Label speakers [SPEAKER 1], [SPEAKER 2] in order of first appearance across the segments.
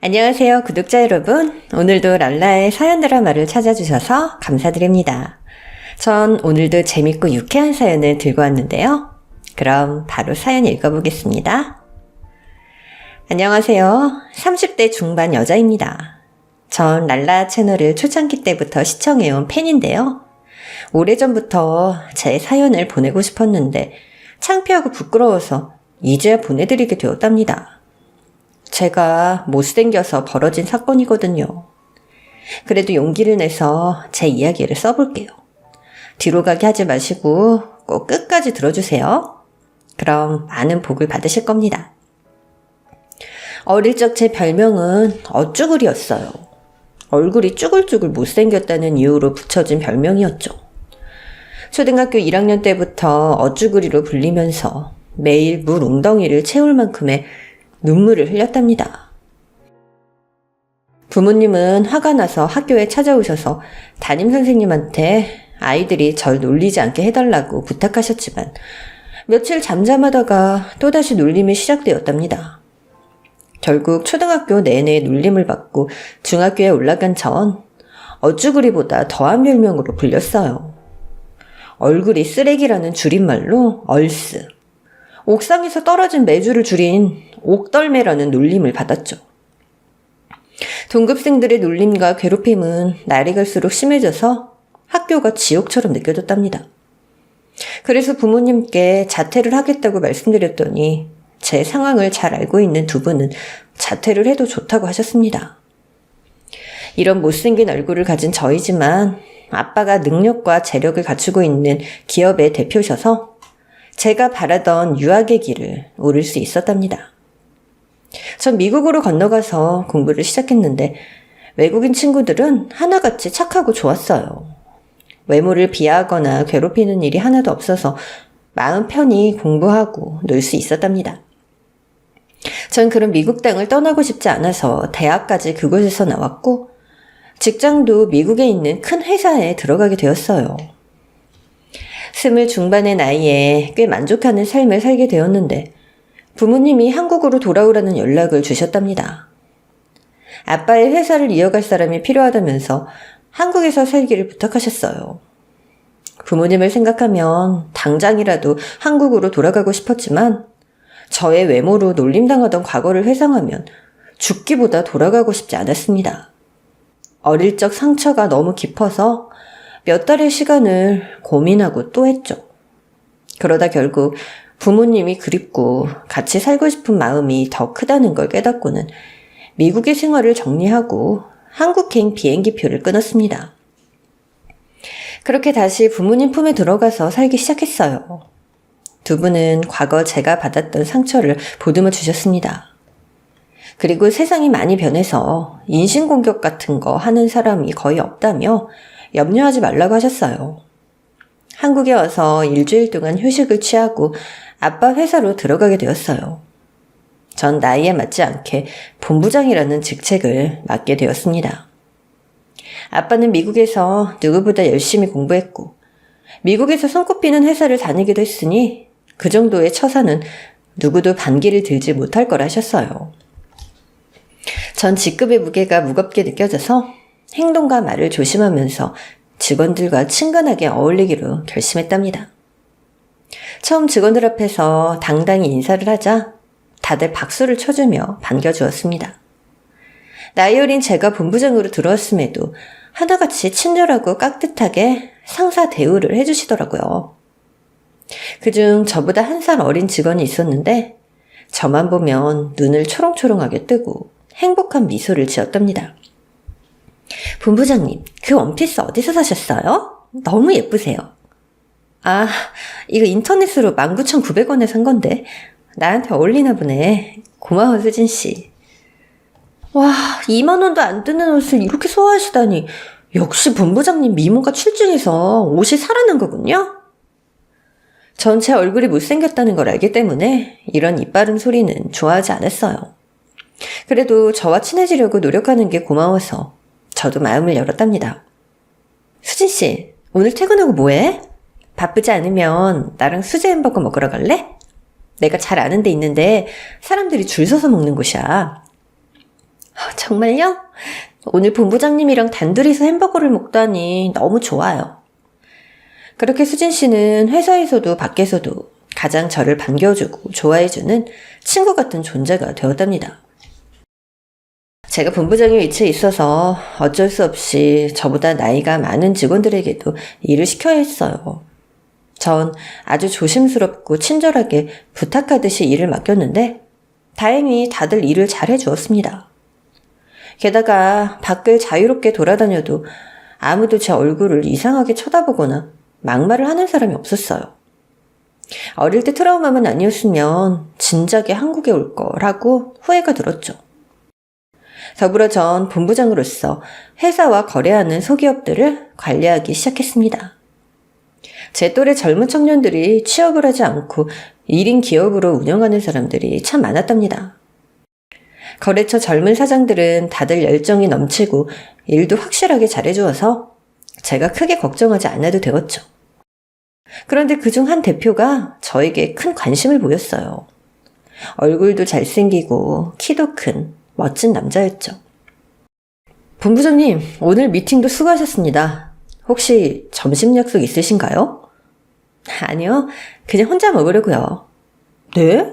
[SPEAKER 1] 안녕하세요, 구독자 여러분. 오늘도 랄라의 사연 드라마를 찾아주셔서 감사드립니다. 전 오늘도 재밌고 유쾌한 사연을 들고 왔는데요. 그럼 바로 사연 읽어보겠습니다. 안녕하세요. 30대 중반 여자입니다. 전 랄라 채널을 초창기 때부터 시청해온 팬인데요. 오래전부터 제 사연을 보내고 싶었는데 창피하고 부끄러워서 이제야 보내드리게 되었답니다. 제가 못생겨서 벌어진 사건이거든요. 그래도 용기를 내서 제 이야기를 써볼게요. 뒤로 가게 하지 마시고 꼭 끝까지 들어주세요. 그럼 많은 복을 받으실 겁니다. 어릴 적 제 별명은 어쭈구리였어요. 얼굴이 쭈글쭈글 못생겼다는 이유로 붙여진 별명이었죠. 초등학교 1학년 때부터 어쭈구리로 불리면서 매일 물 웅덩이를 채울 만큼의 눈물을 흘렸답니다. 부모님은 화가 나서 학교에 찾아오셔서 담임선생님한테 아이들이 절 놀리지 않게 해달라고 부탁하셨지만 며칠 잠잠하다가 또다시 놀림이 시작되었답니다. 결국 초등학교 내내 놀림을 받고 중학교에 올라간 전 어쭈구리보다 더한 별명으로 불렸어요. 얼굴이 쓰레기라는 줄임말로 얼스, 옥상에서 떨어진 메주를 줄인 옥덜매라는 놀림을 받았죠. 동급생들의 놀림과 괴롭힘은 날이 갈수록 심해져서 학교가 지옥처럼 느껴졌답니다. 그래서 부모님께 자퇴를 하겠다고 말씀드렸더니 제 상황을 잘 알고 있는 두 분은 자퇴를 해도 좋다고 하셨습니다. 이런 못생긴 얼굴을 가진 저이지만 아빠가 능력과 재력을 갖추고 있는 기업의 대표셔서 제가 바라던 유학의 길을 오를 수 있었답니다. 전 미국으로 건너가서 공부를 시작했는데 외국인 친구들은 하나같이 착하고 좋았어요. 외모를 비하하거나 괴롭히는 일이 하나도 없어서 마음 편히 공부하고 놀 수 있었답니다. 전 그런 미국 땅을 떠나고 싶지 않아서 대학까지 그곳에서 나왔고 직장도 미국에 있는 큰 회사에 들어가게 되었어요. 20 중반의 나이에 꽤 만족하는 삶을 살게 되었는데 부모님이 한국으로 돌아오라는 연락을 주셨답니다. 아빠의 회사를 이어갈 사람이 필요하다면서 한국에서 살기를 부탁하셨어요. 부모님을 생각하면 당장이라도 한국으로 돌아가고 싶었지만 저의 외모로 놀림당하던 과거를 회상하면 죽기보다 돌아가고 싶지 않았습니다. 어릴 적 상처가 너무 깊어서 몇 달의 시간을 고민하고 또 했죠. 그러다 결국 부모님이 그립고 같이 살고 싶은 마음이 더 크다는 걸 깨닫고는 미국의 생활을 정리하고 한국행 비행기표를 끊었습니다. 그렇게 다시 부모님 품에 들어가서 살기 시작했어요. 두 분은 과거 제가 받았던 상처를 보듬어 주셨습니다. 그리고 세상이 많이 변해서 인신공격 같은 거 하는 사람이 거의 없다며 염려하지 말라고 하셨어요. 한국에 와서 일주일 동안 휴식을 취하고 아빠 회사로 들어가게 되었어요. 전 나이에 맞지 않게 본부장이라는 직책을 맡게 되었습니다. 아빠는 미국에서 누구보다 열심히 공부했고 미국에서 손꼽히는 회사를 다니기도 했으니 그 정도의 처사는 누구도 반기를 들지 못할 거라 하셨어요. 전 직급의 무게가 무겁게 느껴져서 행동과 말을 조심하면서 직원들과 친근하게 어울리기로 결심했답니다. 처음 직원들 앞에서 당당히 인사를 하자 다들 박수를 쳐주며 반겨주었습니다. 나이 어린 제가 본부장으로 들어왔음에도 하나같이 친절하고 깍듯하게 상사 대우를 해주시더라고요. 그중 저보다 1살 어린 직원이 있었는데 저만 보면 눈을 초롱초롱하게 뜨고 행복한 미소를 지었답니다. 본부장님, 그 원피스 어디서 사셨어요? 너무 예쁘세요. 아, 이거 인터넷으로 19,900원에 산 건데 나한테 어울리나 보네. 고마워, 수진씨. 와, 2만 원도 안 드는 옷을 이렇게 소화하시다니 역시 본부장님 미모가 출중해서 옷이 살아난 거군요. 전 제 얼굴이 못생겼다는 걸 알기 때문에 이런 이빠른 소리는 좋아하지 않았어요. 그래도 저와 친해지려고 노력하는 게 고마워서 저도 마음을 열었답니다. 수진씨, 오늘 퇴근하고 뭐해? 바쁘지 않으면 나랑 수제 햄버거 먹으러 갈래? 내가 잘 아는 데 있는데 사람들이 줄 서서 먹는 곳이야. 정말요? 오늘 본부장님이랑 단둘이서 햄버거를 먹다니 너무 좋아요. 그렇게 수진 씨는 회사에서도 밖에서도 가장 저를 반겨주고 좋아해주는 친구 같은 존재가 되었답니다. 제가 본부장의 위치에 있어서 어쩔 수 없이 저보다 나이가 많은 직원들에게도 일을 시켜야 했어요. 전 아주 조심스럽고 친절하게 부탁하듯이 일을 맡겼는데 다행히 다들 일을 잘 해주었습니다. 게다가 밖을 자유롭게 돌아다녀도 아무도 제 얼굴을 이상하게 쳐다보거나 막말을 하는 사람이 없었어요. 어릴 때 트라우마만 아니었으면 진작에 한국에 올 거라고 후회가 들었죠. 더불어 전 본부장으로서 회사와 거래하는 소기업들을 관리하기 시작했습니다. 제 또래 젊은 청년들이 취업을 하지 않고 1인 기업으로 운영하는 사람들이 참 많았답니다. 거래처 젊은 사장들은 다들 열정이 넘치고 일도 확실하게 잘해주어서 제가 크게 걱정하지 않아도 되었죠. 그런데 그중 한 대표가 저에게 큰 관심을 보였어요. 얼굴도 잘생기고 키도 큰 멋진 남자였죠. 본부장님, 오늘 미팅도 수고하셨습니다. 혹시 점심 약속 있으신가요? 아니요, 그냥 혼자 먹으려고요. 네?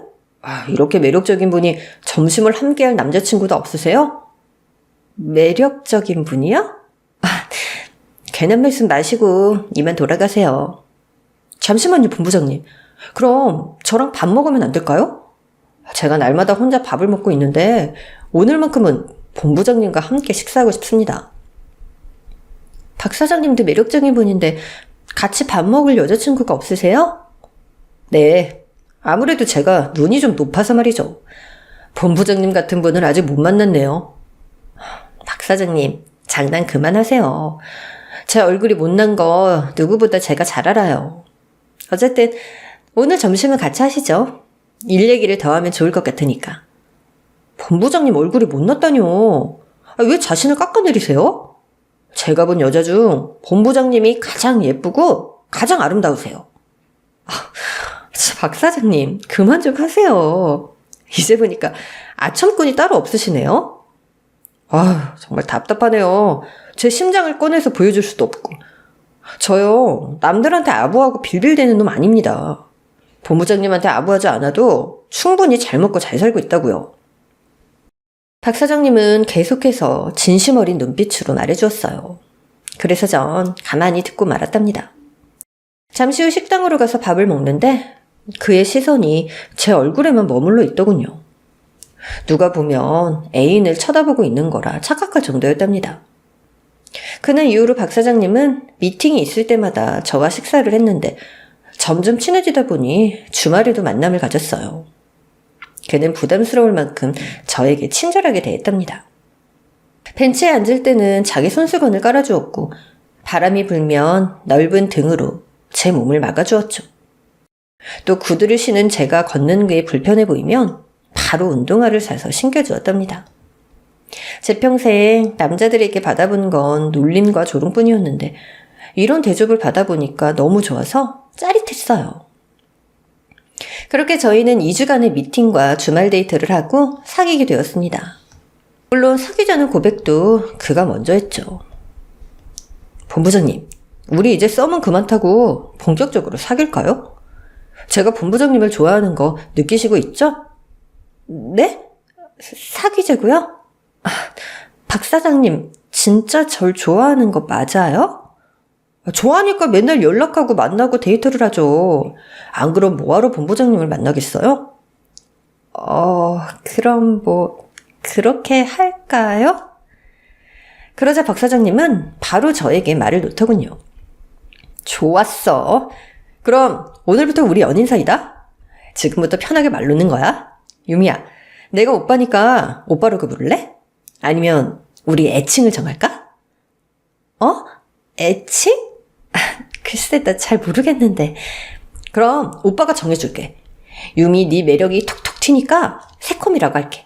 [SPEAKER 1] 이렇게 매력적인 분이 점심을 함께할 남자친구도 없으세요? 매력적인 분이요? 괜한 말씀 마시고 이만 돌아가세요. 잠시만요, 본부장님. 그럼 저랑 밥 먹으면 안 될까요? 제가 날마다 혼자 밥을 먹고 있는데 오늘만큼은 본부장님과 함께 식사하고 싶습니다. 박 사장님도 매력적인 분인데 같이 밥 먹을 여자친구가 없으세요? 네, 아무래도 제가 눈이 좀 높아서 말이죠. 본부장님 같은 분을 아직 못 만났네요. 박 사장님, 장난 그만하세요. 제 얼굴이 못난 거 누구보다 제가 잘 알아요. 어쨌든 오늘 점심은 같이 하시죠. 일 얘기를 더 하면 좋을 것 같으니까. 본부장님 얼굴이 못났다뇨. 왜 자신을 깎아내리세요? 제가 본 여자 중 본부장님이 가장 예쁘고 가장 아름다우세요. 박 사장님, 그만 좀 하세요. 이제 보니까 아첨꾼이 따로 없으시네요. 정말 답답하네요. 제 심장을 꺼내서 보여줄 수도 없고. 저요, 남들한테 아부하고 빌빌대는 놈 아닙니다. 본부장님한테 아부하지 않아도 충분히 잘 먹고 잘 살고 있다고요. 박 사장님은 계속해서 진심 어린 눈빛으로 말해주었어요. 그래서 전 가만히 듣고 말았답니다. 잠시 후 식당으로 가서 밥을 먹는데 그의 시선이 제 얼굴에만 머물러 있더군요. 누가 보면 애인을 쳐다보고 있는 거라 착각할 정도였답니다. 그날 이후로 박 사장님은 미팅이 있을 때마다 저와 식사를 했는데 점점 친해지다 보니 주말에도 만남을 가졌어요. 그는 부담스러울 만큼 저에게 친절하게 대했답니다. 벤치에 앉을 때는 자기 손수건을 깔아주었고 바람이 불면 넓은 등으로 제 몸을 막아주었죠. 또 구두를 신은 제가 걷는 게 불편해 보이면 바로 운동화를 사서 신겨주었답니다. 제 평생 남자들에게 받아본 건 놀림과 조롱뿐이었는데 이런 대접을 받아보니까 너무 좋아서 짜릿했어요. 그렇게 저희는 2주간의 미팅과 주말 데이트를 하고 사귀게 되었습니다. 물론 사귀자는 고백도 그가 먼저 했죠. 본부장님, 우리 이제 썸은 그만 타고 본격적으로 사귈까요? 제가 본부장님을 좋아하는 거 느끼시고 있죠? 네? 사귀자고요? 박 사장님, 진짜 절 좋아하는 거 맞아요? 좋아하니까 맨날 연락하고 만나고 데이트를 하죠. 안 그럼 뭐하러 본부장님을 만나겠어요? 그럼 그렇게 할까요? 그러자 박 사장님은 바로 저에게 말을 놓더군요. 좋았어. 그럼 오늘부터 우리 연인 사이다? 지금부터 편하게 말 놓는 거야? 유미야, 내가 오빠니까 오빠라고 부를래? 아니면 우리 애칭을 정할까? 애칭? 글쎄, 나 잘 모르겠는데. 그럼 오빠가 정해줄게. 유미, 네 매력이 톡톡 튀니까 새콤이라고 할게.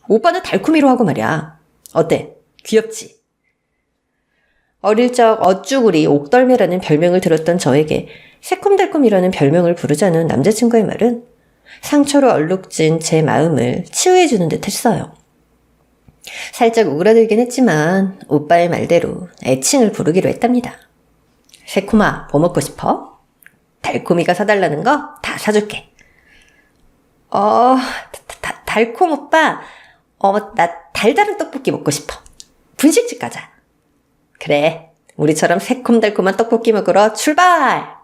[SPEAKER 1] 오빠는 달콤이로 하고 말이야. 어때? 귀엽지? 어릴 적 어쭈구리 옥덜매라는 별명을 들었던 저에게 새콤달콤이라는 별명을 부르자는 남자친구의 말은 상처로 얼룩진 제 마음을 치유해주는 듯 했어요. 살짝 오그라들긴 했지만 오빠의 말대로 애칭을 부르기로 했답니다. 새콤아, 뭐 먹고 싶어? 달콤이가 사달라는 거 다 사줄게. 달콤 오빠, 나 달달한 떡볶이 먹고 싶어. 분식집 가자. 그래, 우리처럼 새콤달콤한 떡볶이 먹으러 출발!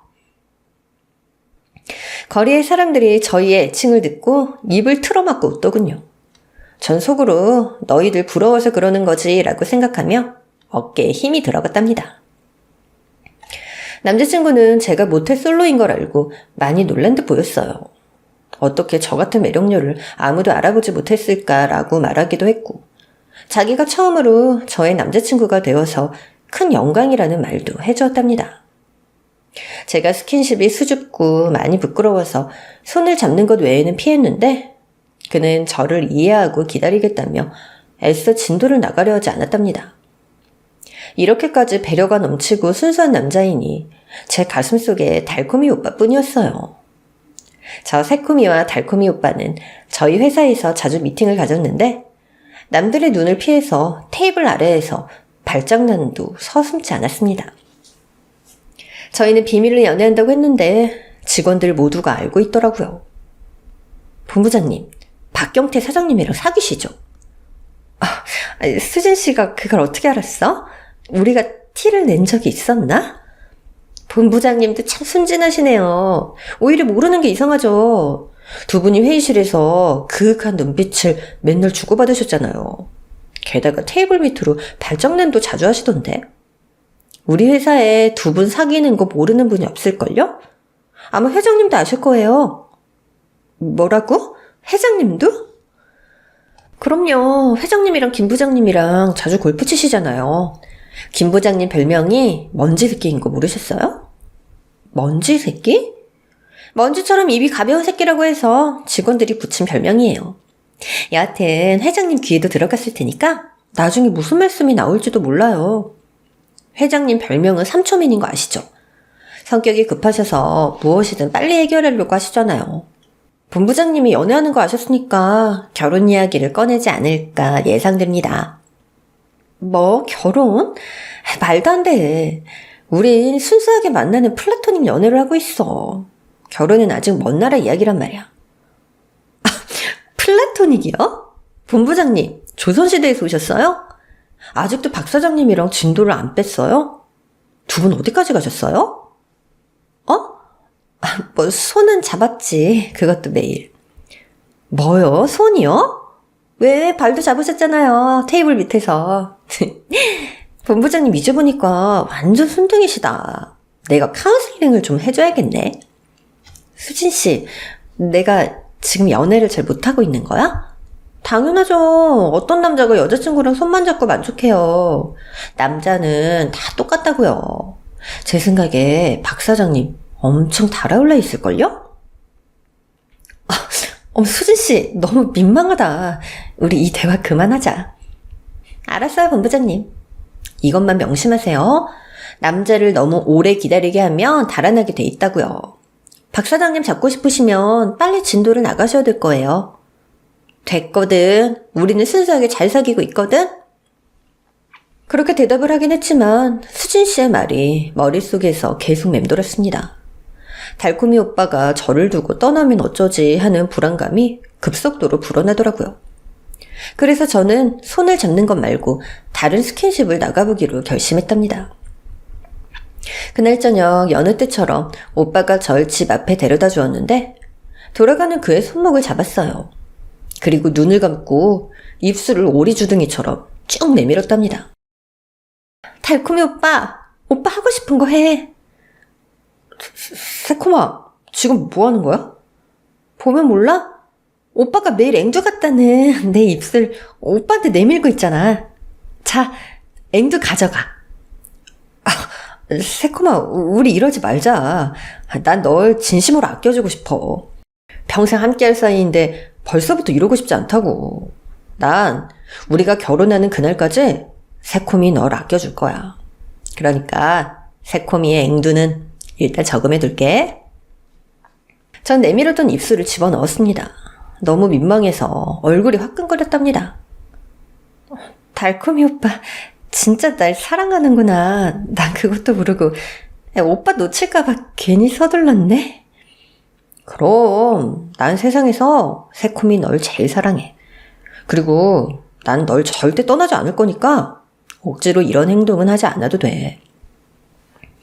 [SPEAKER 1] 거리의 사람들이 저희의 애칭을 듣고 입을 틀어막고 웃더군요. 전 속으로 너희들 부러워서 그러는 거지 라고 생각하며 어깨에 힘이 들어갔답니다. 남자친구는 제가 모태 솔로인 걸 알고 많이 놀란 듯 보였어요. 어떻게 저 같은 매력녀를 아무도 알아보지 못했을까라고 말하기도 했고, 자기가 처음으로 저의 남자친구가 되어서 큰 영광이라는 말도 해주었답니다. 제가 스킨십이 수줍고 많이 부끄러워서 손을 잡는 것 외에는 피했는데 그는 저를 이해하고 기다리겠다며 애써 진도를 나가려 하지 않았답니다. 이렇게까지 배려가 넘치고 순수한 남자이니 제 가슴속에 달콤이 오빠뿐이었어요. 저 새콤이와 달콤이 오빠는 저희 회사에서 자주 미팅을 가졌는데 남들의 눈을 피해서 테이블 아래에서 발장난도 서슴지 않았습니다. 저희는 비밀로 연애한다고 했는데 직원들 모두가 알고 있더라고요. 본부장님, 박경태 사장님이랑 사귀시죠? 수진 씨가 그걸 어떻게 알았어? 우리가 티를 낸 적이 있었나? 본부장님도 참 순진하시네요. 오히려 모르는 게 이상하죠. 두 분이 회의실에서 그윽한 눈빛을 맨날 주고받으셨잖아요. 게다가 테이블 밑으로 발정난도 자주 하시던데. 우리 회사에 두 분 사귀는 거 모르는 분이 없을걸요? 아마 회장님도 아실 거예요. 뭐라고? 회장님도? 그럼요. 회장님이랑 김 부장님이랑 자주 골프 치시잖아요. 김 부장님 별명이 먼지 새끼인 거 모르셨어요? 먼지 새끼? 먼지처럼 입이 가벼운 새끼라고 해서 직원들이 붙인 별명이에요. 여하튼 회장님 귀에도 들어갔을 테니까 나중에 무슨 말씀이 나올지도 몰라요. 회장님 별명은 삼초맨인 거 아시죠? 성격이 급하셔서 무엇이든 빨리 해결하려고 하시잖아요. 본부장님이 연애하는 거 아셨으니까 결혼 이야기를 꺼내지 않을까 예상됩니다. 뭐 결혼? 말도 안 돼. 우린 순수하게 만나는 플라토닉 연애를 하고 있어. 결혼은 아직 먼 나라 이야기란 말이야. 플라토닉이요? 본부장님, 조선시대에서 오셨어요? 아직도 박 사장님이랑 진도를 안 뺐어요? 두 분 어디까지 가셨어요? 뭐 손은 잡았지. 그것도 매일. 뭐요? 손이요? 왜? 발도 잡으셨잖아요. 테이블 밑에서. 본부장님 잊어보니까 완전 순둥이시다. 내가 카운슬링을 좀 해줘야겠네. 수진씨, 내가 지금 연애를 잘 못하고 있는 거야? 당연하죠. 어떤 남자가 여자친구랑 손만 잡고 만족해요. 남자는 다 똑같다고요. 제 생각에 박 사장님 엄청 달아올라 있을걸요? 수진씨, 너무 민망하다. 우리 이 대화 그만하자. 알았어요, 본부장님. 이것만 명심하세요. 남자를 너무 오래 기다리게 하면 달아나게 돼 있다고요. 박 사장님 잡고 싶으시면 빨리 진도를 나가셔야 될 거예요. 됐거든. 우리는 순수하게 잘 사귀고 있거든. 그렇게 대답을 하긴 했지만 수진 씨의 말이 머릿속에서 계속 맴돌았습니다. 달콤이 오빠가 저를 두고 떠나면 어쩌지 하는 불안감이 급속도로 불어나더라고요. 그래서 저는 손을 잡는 것 말고 다른 스킨십을 나가보기로 결심했답니다. 그날 저녁 여느 때처럼 오빠가 절 집 앞에 데려다 주었는데 돌아가는 그의 손목을 잡았어요. 그리고 눈을 감고 입술을 오리주둥이처럼 쭉 내밀었답니다. 달콤이 오빠 하고 싶은 거 해. 새콤아, 지금 뭐 하는 거야? 보면 몰라? 오빠가 매일 앵두 같다는 내 입술 오빠한테 내밀고 있잖아. 자, 앵두 가져가. 새콤아, 우리 이러지 말자. 난 널 진심으로 아껴주고 싶어. 평생 함께할 사이인데 벌써부터 이러고 싶지 않다고. 난 우리가 결혼하는 그날까지 새콤이 널 아껴줄 거야. 그러니까 새콤이의 앵두는 일단 저금해둘게. 전 내밀어둔 입술을 집어넣었습니다. 너무 민망해서 얼굴이 화끈거렸답니다. 달콤이 오빠 진짜 날 사랑하는구나. 난 그것도 모르고 오빠 놓칠까봐 괜히 서둘렀네. 그럼 난 세상에서 새콤이 널 제일 사랑해. 그리고 난 널 절대 떠나지 않을 거니까 억지로 이런 행동은 하지 않아도 돼.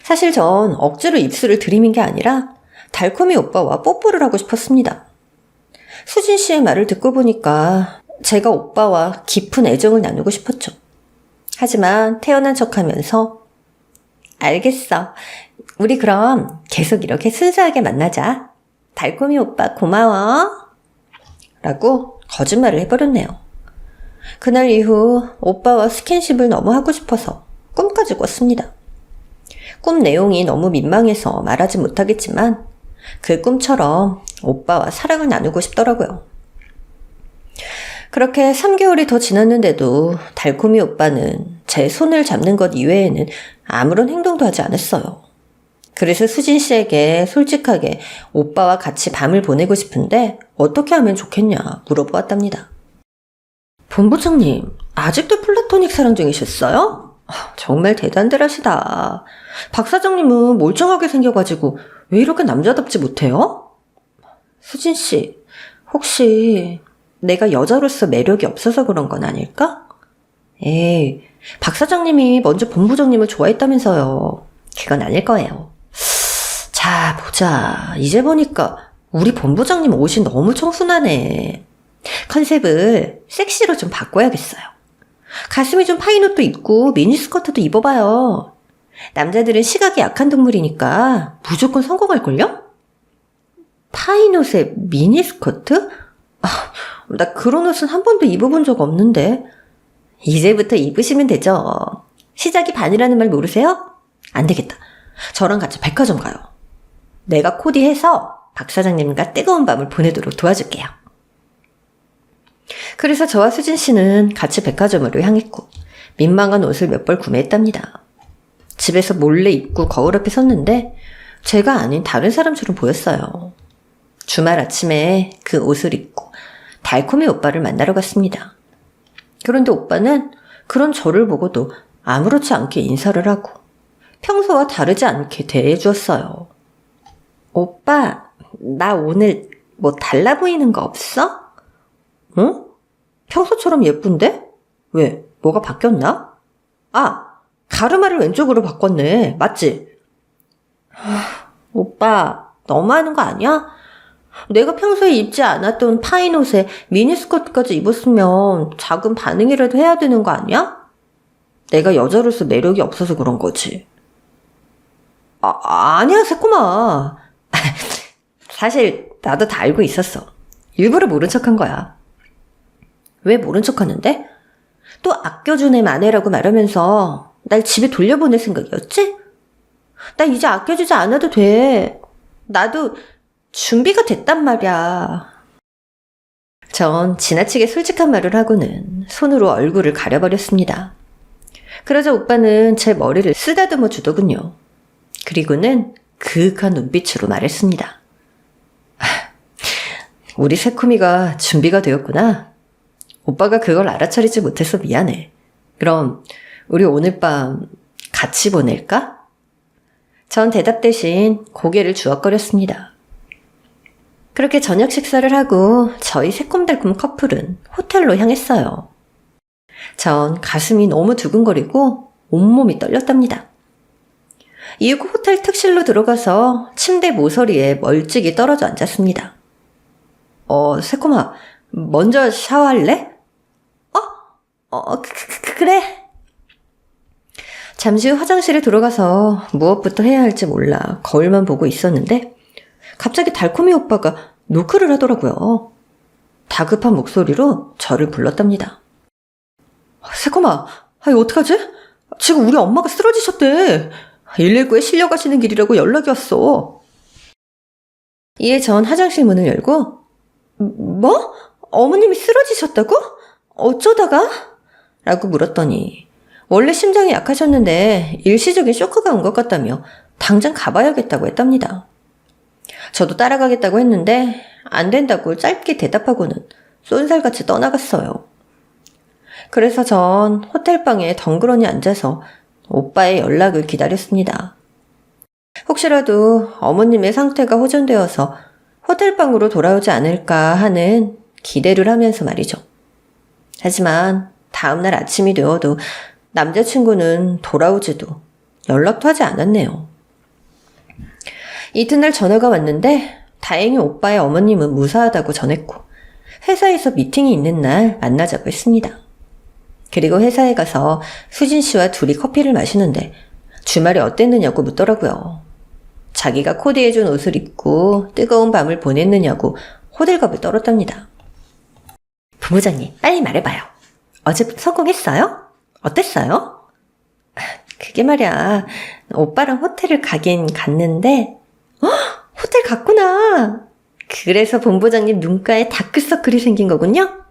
[SPEAKER 1] 사실 전 억지로 입술을 들이민 게 아니라 달콤이 오빠와 뽀뽀를 하고 싶었습니다. 수진 씨의 말을 듣고 보니까 제가 오빠와 깊은 애정을 나누고 싶었죠. 하지만 태연한 척하면서 알겠어. 우리 그럼 계속 이렇게 순수하게 만나자. 달콤이 오빠 고마워. 라고 거짓말을 해버렸네요. 그날 이후 오빠와 스킨십을 너무 하고 싶어서 꿈까지 꿨습니다. 꿈 내용이 너무 민망해서 말하지 못하겠지만 그 꿈처럼 오빠와 사랑을 나누고 싶더라고요. 그렇게 3개월이 더 지났는데도 달콤이 오빠는 제 손을 잡는 것 이외에는 아무런 행동도 하지 않았어요. 그래서 수진 씨에게 솔직하게 오빠와 같이 밤을 보내고 싶은데 어떻게 하면 좋겠냐 물어보았답니다. 본부장님, 아직도 플라토닉 사랑 중이셨어요? 정말 대단들 하시다. 박 사장님은 멀쩡하게 생겨가지고 왜 이렇게 남자답지 못해요? 수진 씨, 혹시 내가 여자로서 매력이 없어서 그런 건 아닐까? 에이, 박 사장님이 먼저 본부장님을 좋아했다면서요. 그건 아닐 거예요. 자, 보자. 이제 보니까 우리 본부장님 옷이 너무 청순하네. 컨셉을 섹시로 좀 바꿔야겠어요. 가슴이 좀 파인 옷도 입고 미니스커트도 입어봐요. 남자들은 시각이 약한 동물이니까 무조건 성공할걸요? 파인 옷에 미니스커트? 나 그런 옷은 한 번도 입어본 적 없는데. 이제부터 입으시면 되죠. 시작이 반이라는 말 모르세요? 안 되겠다. 저랑 같이 백화점 가요. 내가 코디해서 박 사장님과 뜨거운 밤을 보내도록 도와줄게요. 그래서 저와 수진 씨는 같이 백화점으로 향했고 민망한 옷을 몇 벌 구매했답니다. 집에서 몰래 입고 거울 앞에 섰는데 제가 아닌 다른 사람처럼 보였어요. 주말 아침에 그 옷을 입고 달콤이 오빠를 만나러 갔습니다. 그런데 오빠는 그런 저를 보고도 아무렇지 않게 인사를 하고 평소와 다르지 않게 대해주었어요. 오빠, 나 오늘 뭐 달라 보이는 거 없어? 응? 평소처럼 예쁜데? 왜? 뭐가 바뀌었나? 가르마를 왼쪽으로 바꿨네. 맞지? 오빠, 너무하는 거 아니야? 내가 평소에 입지 않았던 파인 옷에 미니스커트까지 입었으면 작은 반응이라도 해야 되는 거 아니야? 내가 여자로서 매력이 없어서 그런 거지. 아니야, 새콤아. 사실 나도 다 알고 있었어. 일부러 모른 척한 거야. 왜 모른 척하는데? 또 아껴준 애 마네라고 말하면서 날 집에 돌려보낼 생각이었지? 나 이제 아껴주지 않아도 돼. 나도 준비가 됐단 말이야. 전 지나치게 솔직한 말을 하고는 손으로 얼굴을 가려버렸습니다. 그러자 오빠는 제 머리를 쓰다듬어 주더군요. 그리고는 그윽한 눈빛으로 말했습니다. 우리 새콤이가 준비가 되었구나. 오빠가 그걸 알아차리지 못해서 미안해. 그럼 우리 오늘 밤 같이 보낼까? 전 대답 대신 고개를 주걱거렸습니다. 그렇게 저녁 식사를 하고 저희 새콤달콤 커플은 호텔로 향했어요. 전 가슴이 너무 두근거리고 온몸이 떨렸답니다. 이후 호텔 특실로 들어가서 침대 모서리에 멀찍이 떨어져 앉았습니다. 새콤아, 먼저 샤워할래? 그래. 잠시 후 화장실에 들어가서 무엇부터 해야 할지 몰라 거울만 보고 있었는데 갑자기 달콤이 오빠가 노크를 하더라고요. 다급한 목소리로 저를 불렀답니다. 새콤아, 어떡하지? 지금 우리 엄마가 쓰러지셨대. 119에 실려가시는 길이라고 연락이 왔어. 이에 전 화장실 문을 열고 어머님이 쓰러지셨다고? 어쩌다가? 라고 물었더니 원래 심장이 약하셨는데 일시적인 쇼크가 온 것 같다며 당장 가봐야겠다고 했답니다. 저도 따라가겠다고 했는데 안 된다고 짧게 대답하고는 쏜살같이 떠나갔어요. 그래서 전 호텔방에 덩그러니 앉아서 오빠의 연락을 기다렸습니다. 혹시라도 어머님의 상태가 호전되어서 호텔방으로 돌아오지 않을까 하는 기대를 하면서 말이죠. 하지만 다음날 아침이 되어도 남자친구는 돌아오지도 연락도 하지 않았네요. 이튿날 전화가 왔는데 다행히 오빠의 어머님은 무사하다고 전했고 회사에서 미팅이 있는 날 만나자고 했습니다. 그리고 회사에 가서 수진 씨와 둘이 커피를 마시는데 주말에 어땠느냐고 묻더라고요. 자기가 코디해준 옷을 입고 뜨거운 밤을 보냈느냐고 호들갑을 떨었답니다. 부부장님, 빨리 말해봐요. 어제 성공했어요? 어땠어요? 그게 말이야, 오빠랑 호텔을 가긴 갔는데 호텔 갔구나. 그래서 본부장님 눈가에 다크서클이 생긴 거군요?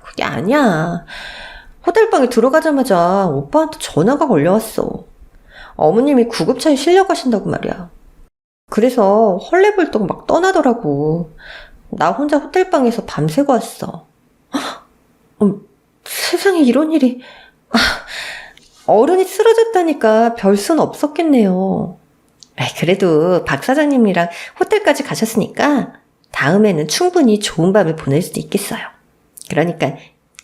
[SPEAKER 1] 그게 아니야. 호텔방에 들어가자마자 오빠한테 전화가 걸려왔어. 어머님이 구급차에 실려가신다고 말이야. 그래서 헐레벌떡 막 떠나더라고. 나 혼자 호텔방에서 밤새고 왔어. 세상에 이런 일이. 어른이 쓰러졌다니까 별 순 없었겠네요. 그래도 박 사장님이랑 호텔까지 가셨으니까 다음에는 충분히 좋은 밤을 보낼 수도 있겠어요. 그러니까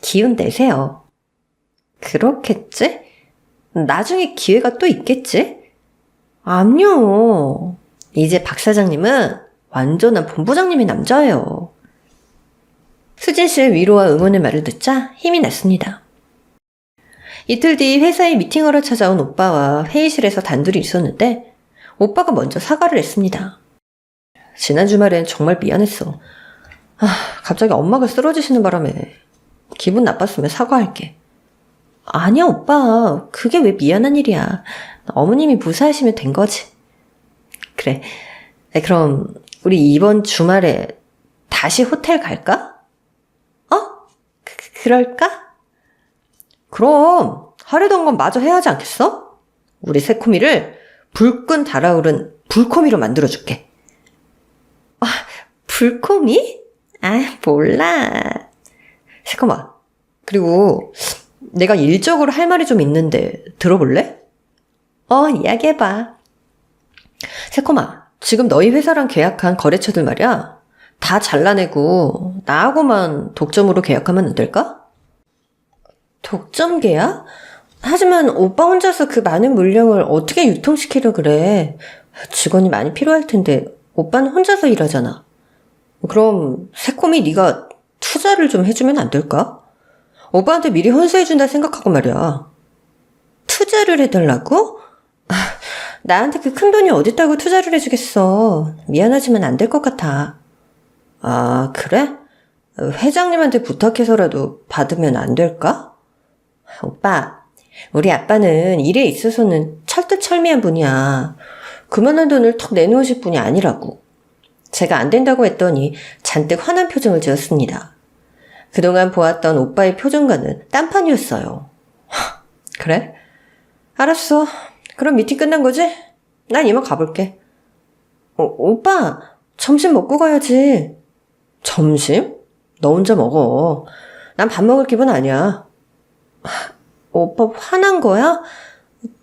[SPEAKER 1] 기운 내세요. 그렇겠지? 나중에 기회가 또 있겠지? 아니요. 이제 박 사장님은 완전한 본부장님의 남자예요. 수진 씨의 위로와 응원의 말을 듣자 힘이 났습니다. 이틀 뒤 회사에 미팅하러 찾아온 오빠와 회의실에서 단둘이 있었는데 오빠가 먼저 사과를 했습니다. 지난 주말엔 정말 미안했어. 갑자기 엄마가 쓰러지시는 바람에 기분 나빴으면 사과할게. 아니야 오빠, 그게 왜 미안한 일이야. 어머님이 무사하시면 된 거지. 그래, 그럼 우리 이번 주말에 다시 호텔 갈까? 그럴까? 그럼 하려던 건 마저 해야 하지 않겠어? 우리 새코미를 불끈 달아오른 불코미로 만들어줄게. 불코미? 몰라. 새콤아, 그리고 내가 일적으로 할 말이 좀 있는데 들어볼래? 이야기해봐. 새콤아, 지금 너희 회사랑 계약한 거래처들 말이야. 다 잘라내고 나하고만 독점으로 계약하면 안 될까? 독점 계약? 하지만 오빠 혼자서 그 많은 물량을 어떻게 유통시키려 그래. 직원이 많이 필요할 텐데 오빠는 혼자서 일하잖아. 그럼 새콤이 네가 투자를 좀 해주면 안 될까? 오빠한테 미리 혼수해준다 생각하고 말이야. 투자를 해달라고? 나한테 그 큰 돈이 어딨다고 투자를 해주겠어. 미안하지만 안 될 것 같아. 그래? 회장님한테 부탁해서라도 받으면 안 될까? 오빠, 우리 아빠는 일에 있어서는 철두철미한 분이야. 그만한 돈을 턱 내놓으실 분이 아니라고. 제가 안 된다고 했더니 잔뜩 화난 표정을 지었습니다. 그동안 보았던 오빠의 표정과는 딴판이었어요. 그래? 알았어. 그럼 미팅 끝난 거지? 난 이만 가볼게. 오빠, 점심 먹고 가야지. 점심? 너 혼자 먹어. 난 밥 먹을 기분 아니야. 오빠 화난 거야?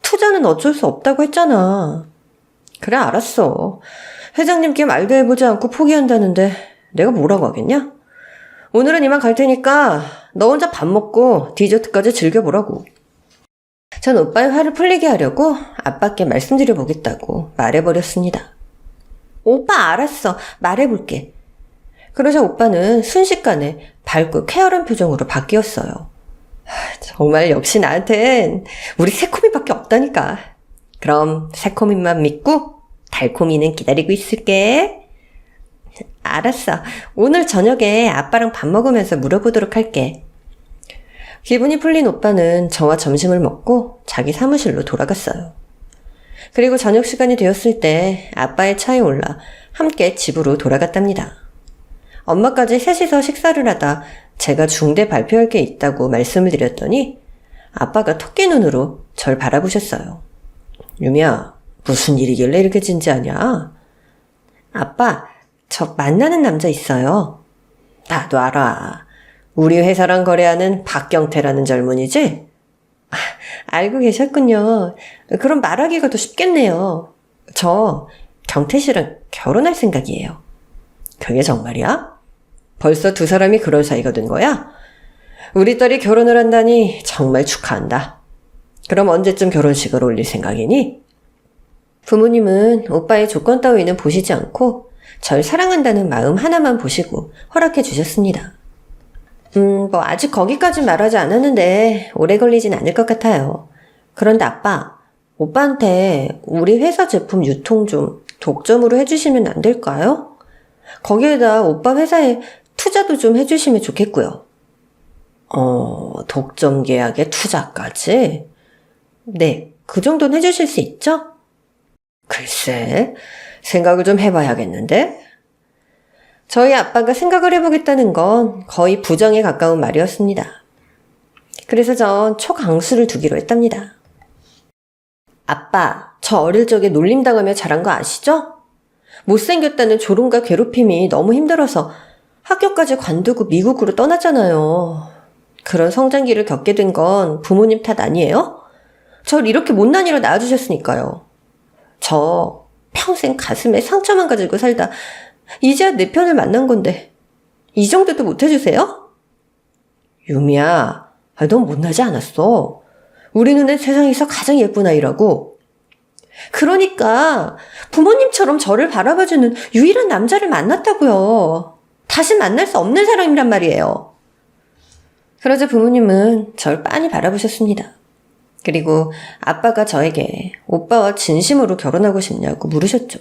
[SPEAKER 1] 투자는 어쩔 수 없다고 했잖아. 그래, 알았어. 회장님께 말도 해보지 않고 포기한다는데 내가 뭐라고 하겠냐? 오늘은 이만 갈 테니까 너 혼자 밥 먹고 디저트까지 즐겨보라고. 전 오빠의 화를 풀리게 하려고 아빠께 말씀드려보겠다고 말해버렸습니다. 오빠 알았어. 말해볼게. 그러자 오빠는 순식간에 밝고 쾌활한 표정으로 바뀌었어요. 정말 역시 나한텐 우리 새코미밖에 없다니까. 그럼 새코미만 믿고 달코미는 기다리고 있을게. 알았어. 오늘 저녁에 아빠랑 밥 먹으면서 물어보도록 할게. 기분이 풀린 오빠는 저와 점심을 먹고 자기 사무실로 돌아갔어요. 그리고 저녁 시간이 되었을 때 아빠의 차에 올라 함께 집으로 돌아갔답니다. 엄마까지 셋이서 식사를 하다 제가 중대 발표할 게 있다고 말씀을 드렸더니 아빠가 토끼 눈으로 절 바라보셨어요. 유미야, 무슨 일이길래 이렇게 진지하냐? 아빠, 저 만나는 남자 있어요. 나도 알아. 우리 회사랑 거래하는 박경태라는 젊은이지? 알고 계셨군요. 그럼 말하기가 더 쉽겠네요. 저 경태 씨랑 결혼할 생각이에요. 그게 정말이야? 벌써 두 사람이 그럴 사이가 된 거야? 우리 딸이 결혼을 한다니 정말 축하한다. 그럼 언제쯤 결혼식을 올릴 생각이니? 부모님은 오빠의 조건 따위는 보시지 않고 절 사랑한다는 마음 하나만 보시고 허락해 주셨습니다. 아직 거기까지 말하지 않았는데 오래 걸리진 않을 것 같아요. 그런데 아빠, 오빠한테 우리 회사 제품 유통 좀 독점으로 해주시면 안 될까요? 거기에다 오빠 회사에 투자도 좀 해주시면 좋겠고요. 독점 계약에 투자까지? 네, 그 정도는 해주실 수 있죠? 글쎄, 생각을 좀 해봐야겠는데? 저희 아빠가 생각을 해보겠다는 건 거의 부정에 가까운 말이었습니다. 그래서 전 초강수를 두기로 했답니다. 아빠, 저 어릴 적에 놀림당하며 자란 거 아시죠? 못생겼다는 조롱과 괴롭힘이 너무 힘들어서 학교까지 관두고 미국으로 떠났잖아요. 그런 성장기를 겪게 된 건 부모님 탓 아니에요? 절 이렇게 못난이로 낳아주셨으니까요. 저 평생 가슴에 상처만 가지고 살다 이제야 내 편을 만난 건데 이 정도도 못해주세요? 유미야, 넌 못나지 않았어. 우리 눈엔 세상에서 가장 예쁜 아이라고. 그러니까 부모님처럼 저를 바라봐주는 유일한 남자를 만났다고요. 다시 만날 수 없는 사람이란 말이에요. 그러자 부모님은 절 빤히 바라보셨습니다. 그리고 아빠가 저에게 오빠와 진심으로 결혼하고 싶냐고 물으셨죠.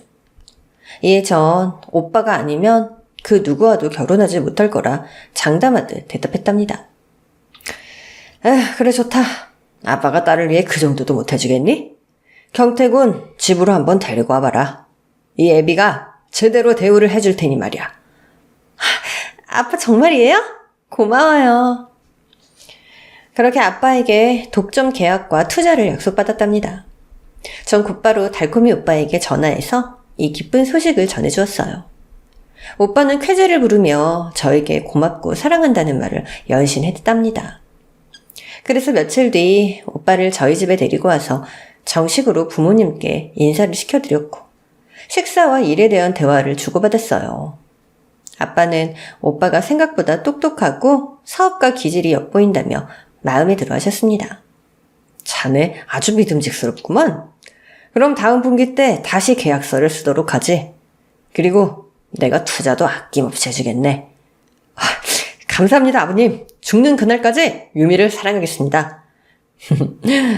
[SPEAKER 1] 이에 전 오빠가 아니면 그 누구와도 결혼하지 못할 거라 장담하듯 대답했답니다. 그래 좋다. 아빠가 딸을 위해 그 정도도 못해주겠니? 경태군 집으로 한번 데리고 와봐라. 이 애비가 제대로 대우를 해줄 테니 말이야. 아빠 정말이에요? 고마워요. 그렇게 아빠에게 독점 계약과 투자를 약속받았답니다. 전 곧바로 달콤이 오빠에게 전화해서 이 기쁜 소식을 전해주었어요. 오빠는 쾌재를 부르며 저에게 고맙고 사랑한다는 말을 연신했답니다. 그래서 며칠 뒤 오빠를 저희 집에 데리고 와서 정식으로 부모님께 인사를 시켜드렸고 식사와 일에 대한 대화를 주고받았어요. 아빠는 오빠가 생각보다 똑똑하고 사업가 기질이 엿보인다며 마음에 들어 하셨습니다. 자네 아주 믿음직스럽구만. 그럼 다음 분기 때 다시 계약서를 쓰도록 하지. 그리고 내가 투자도 아낌없이 해주겠네. 감사합니다, 아버님. 죽는 그날까지 유미를 사랑하겠습니다.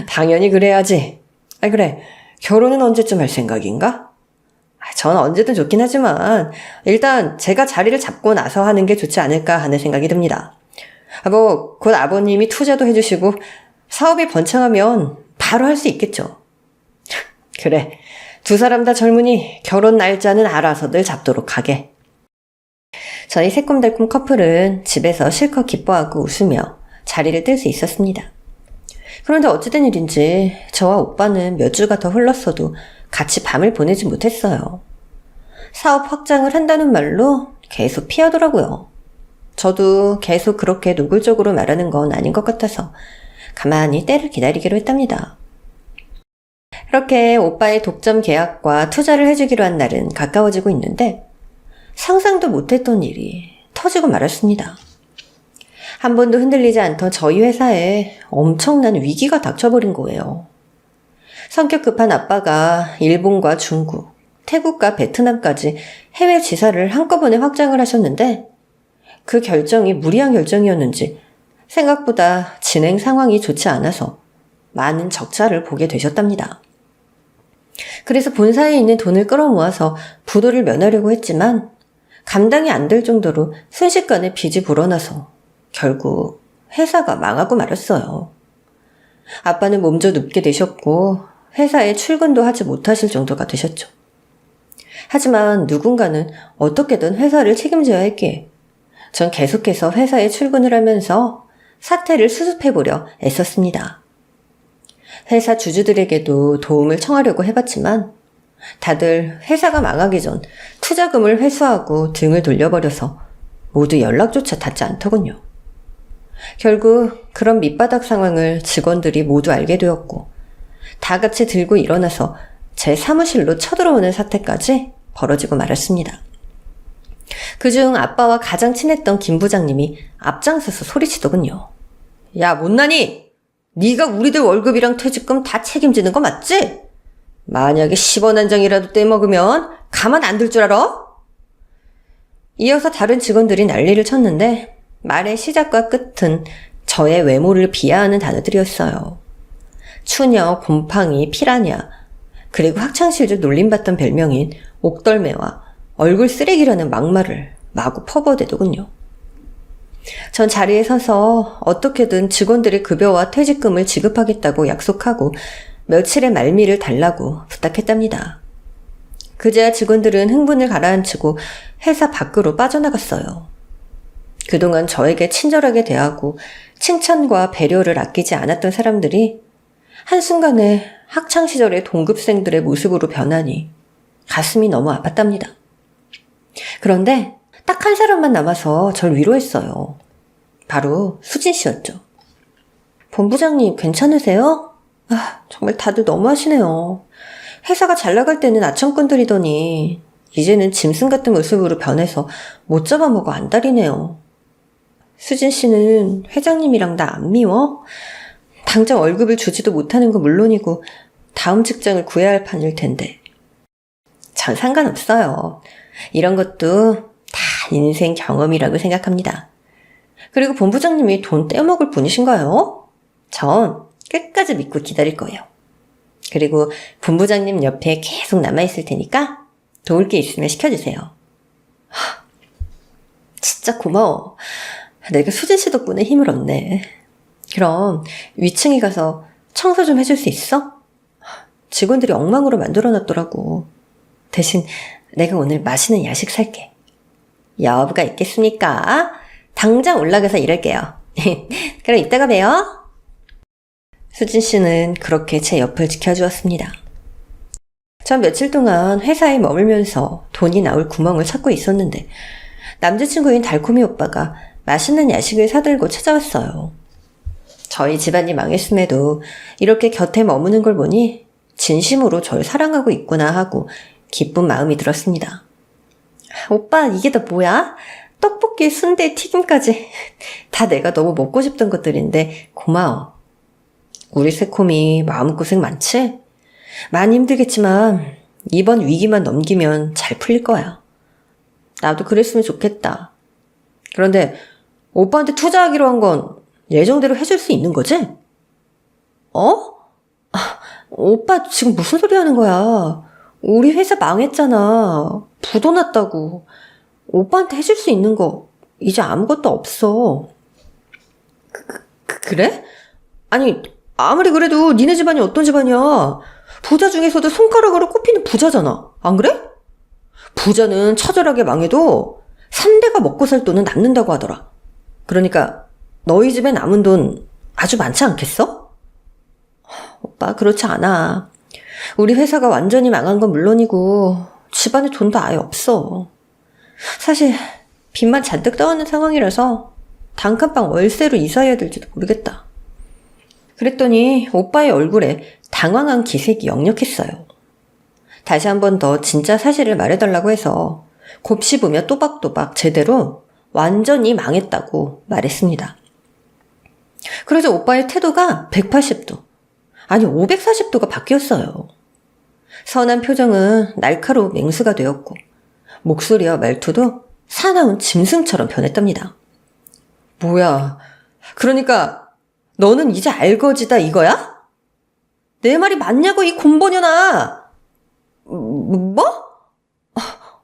[SPEAKER 1] 당연히 그래야지. 그래, 결혼은 언제쯤 할 생각인가? 전 언제든 좋긴 하지만 일단 제가 자리를 잡고 나서 하는 게 좋지 않을까 하는 생각이 듭니다. 곧 아버님이 투자도 해주시고 사업이 번창하면 바로 할 수 있겠죠. 그래, 두 사람 다 젊으니 결혼 날짜는 알아서들 잡도록 하게. 저희 새콤달콤 커플은 집에서 실컷 기뻐하고 웃으며 자리를 뜰 수 있었습니다. 그런데 어찌된 일인지 저와 오빠는 몇 주가 더 흘렀어도 같이 밤을 보내지 못했어요. 사업 확장을 한다는 말로 계속 피하더라고요. 저도 계속 그렇게 노골적으로 말하는 건 아닌 것 같아서 가만히 때를 기다리기로 했답니다. 그렇게 오빠의 독점 계약과 투자를 해주기로 한 날은 가까워지고 있는데 상상도 못했던 일이 터지고 말았습니다. 한 번도 흔들리지 않던 저희 회사에 엄청난 위기가 닥쳐버린 거예요. 성격 급한 아빠가 일본과 중국, 태국과 베트남까지 해외 지사를 한꺼번에 확장을 하셨는데 그 결정이 무리한 결정이었는지 생각보다 진행 상황이 좋지 않아서 많은 적자를 보게 되셨답니다. 그래서 본사에 있는 돈을 끌어모아서 부도를 면하려고 했지만 감당이 안 될 정도로 순식간에 빚이 불어나서 결국 회사가 망하고 말았어요. 아빠는 몸져 눕게 되셨고 회사에 출근도 하지 못하실 정도가 되셨죠. 하지만 누군가는 어떻게든 회사를 책임져야 했기에 전 계속해서 회사에 출근을 하면서 사태를 수습해보려 애썼습니다. 회사 주주들에게도 도움을 청하려고 해봤지만 다들 회사가 망하기 전 투자금을 회수하고 등을 돌려버려서 모두 연락조차 닿지 않더군요. 결국 그런 밑바닥 상황을 직원들이 모두 알게 되었고 다 같이 들고 일어나서 제 사무실로 쳐들어오는 사태까지 벌어지고 말았습니다. 그중 아빠와 가장 친했던 김 부장님이 앞장서서 소리치더군요. 야, 못나니? 네가 우리들 월급이랑 퇴직금 다 책임지는 거 맞지? 만약에 10원 한 장이라도 떼먹으면 가만 안 둘 줄 알아? 이어서 다른 직원들이 난리를 쳤는데 말의 시작과 끝은 저의 외모를 비하하는 단어들이었어요. 추녀, 곰팡이, 피라냐, 그리고 학창시절 놀림받던 별명인 옥덜매와 얼굴 쓰레기라는 막말을 마구 퍼부어대더군요. 전 자리에 서서 어떻게든 직원들의 급여와 퇴직금을 지급하겠다고 약속하고 며칠의 말미를 달라고 부탁했답니다. 그제야 직원들은 흥분을 가라앉히고 회사 밖으로 빠져나갔어요. 그동안 저에게 친절하게 대하고 칭찬과 배려를 아끼지 않았던 사람들이 한순간에 학창시절의 동급생들의 모습으로 변하니 가슴이 너무 아팠답니다. 그런데 딱 한 사람만 남아서 절 위로했어요. 바로 수진 씨였죠. 본부장님 괜찮으세요? 정말 다들 너무하시네요. 회사가 잘 나갈 때는 아청꾼들이더니 이제는 짐승 같은 모습으로 변해서 못 잡아먹어 안달이네요. 수진 씨는 회장님이랑 나 안 미워? 당장 월급을 주지도 못하는 거 물론이고 다음 직장을 구해야 할 판일 텐데. 전 상관없어요. 이런 것도 다 인생 경험이라고 생각합니다. 그리고 본부장님이 돈 떼어먹을 분이신가요? 전 끝까지 믿고 기다릴 거예요. 그리고 본부장님 옆에 계속 남아있을 테니까 도울 게 있으면 시켜주세요. 진짜 고마워. 내가 수진 씨 덕분에 힘을 얻네. 그럼 위층에 가서 청소 좀 해줄 수 있어? 직원들이 엉망으로 만들어놨더라고. 대신 내가 오늘 맛있는 야식 살게. 여부가 있겠습니까? 당장 올라가서 일할게요. 그럼 이따가 봬요. 수진 씨는 그렇게 제 옆을 지켜주었습니다. 전 며칠 동안 회사에 머물면서 돈이 나올 구멍을 찾고 있었는데 남자친구인 달콤이 오빠가 맛있는 야식을 사들고 찾아왔어요. 저희 집안이 망했음에도 이렇게 곁에 머무는 걸 보니 진심으로 절 사랑하고 있구나 하고 기쁜 마음이 들었습니다. 오빠, 이게 다 뭐야? 떡볶이, 순대, 튀김까지 다 내가 너무 먹고 싶던 것들인데 고마워. 우리 새콤이 마음고생 많지? 많이 힘들겠지만 이번 위기만 넘기면 잘 풀릴 거야. 나도 그랬으면 좋겠다. 그런데 오빠한테 투자하기로 한 건 예정대로 해줄 수 있는 거지? 오빠 지금 무슨 소리 하는 거야? 우리 회사 망했잖아. 부도 났다고. 오빠한테 해줄 수 있는 거 이제 아무것도 없어. 그래? 아니, 아무리 그래도 니네 집안이 어떤 집안이야? 부자 중에서도 손가락으로 꼽히는 부자잖아. 안 그래? 부자는 처절하게 망해도 3대가 먹고 살 돈은 남는다고 하더라. 그러니까 너희 집에 남은 돈 아주 많지 않겠어? 오빠, 그렇지 않아. 우리 회사가 완전히 망한 건 물론이고 집안에 돈도 아예 없어. 사실 빚만 잔뜩 떠있는 상황이라서 단칸방 월세로 이사해야 될지도 모르겠다. 그랬더니 오빠의 얼굴에 당황한 기색이 역력했어요. 다시 한 번 더 진짜 사실을 말해달라고 해서 곱씹으며 또박또박 제대로 완전히 망했다고 말했습니다. 그래서 오빠의 태도가 180도, 아니 540도가 바뀌었어요. 선한 표정은 날카로운 맹수가 되었고 목소리와 말투도 사나운 짐승처럼 변했답니다. 뭐야, 그러니까 너는 이제 알거지다 이거야? 내 말이 맞냐고 이 곰보녀나. 뭐?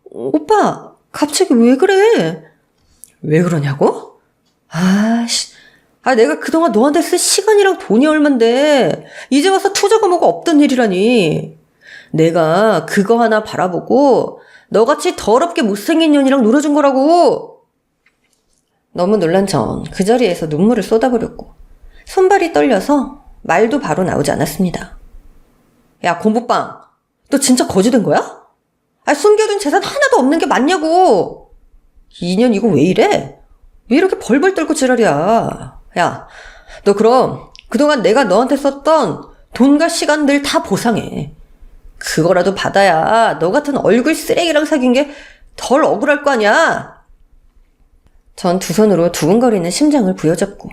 [SPEAKER 1] 오빠, 갑자기 왜 그래? 왜 그러냐고? 내가 그동안 너한테 쓴 시간이랑 돈이 얼만데 이제 와서 투자가 뭐가 없던 일이라니. 내가 그거 하나 바라보고 너같이 더럽게 못생긴 년이랑 놀아준 거라고. 너무 놀란 전 그 자리에서 눈물을 쏟아버렸고 손발이 떨려서 말도 바로 나오지 않았습니다. 야, 곰보빵, 너 진짜 거지된 거야? 숨겨둔 재산 하나도 없는 게 맞냐고. 2년 이거 왜 이래? 왜 이렇게 벌벌 떨고 지랄이야? 야, 너 그럼 그동안 내가 너한테 썼던 돈과 시간들 다 보상해. 그거라도 받아야 너 같은 얼굴 쓰레기랑 사귄 게 덜 억울할 거 아니야? 전 두 손으로 두근거리는 심장을 부여잡고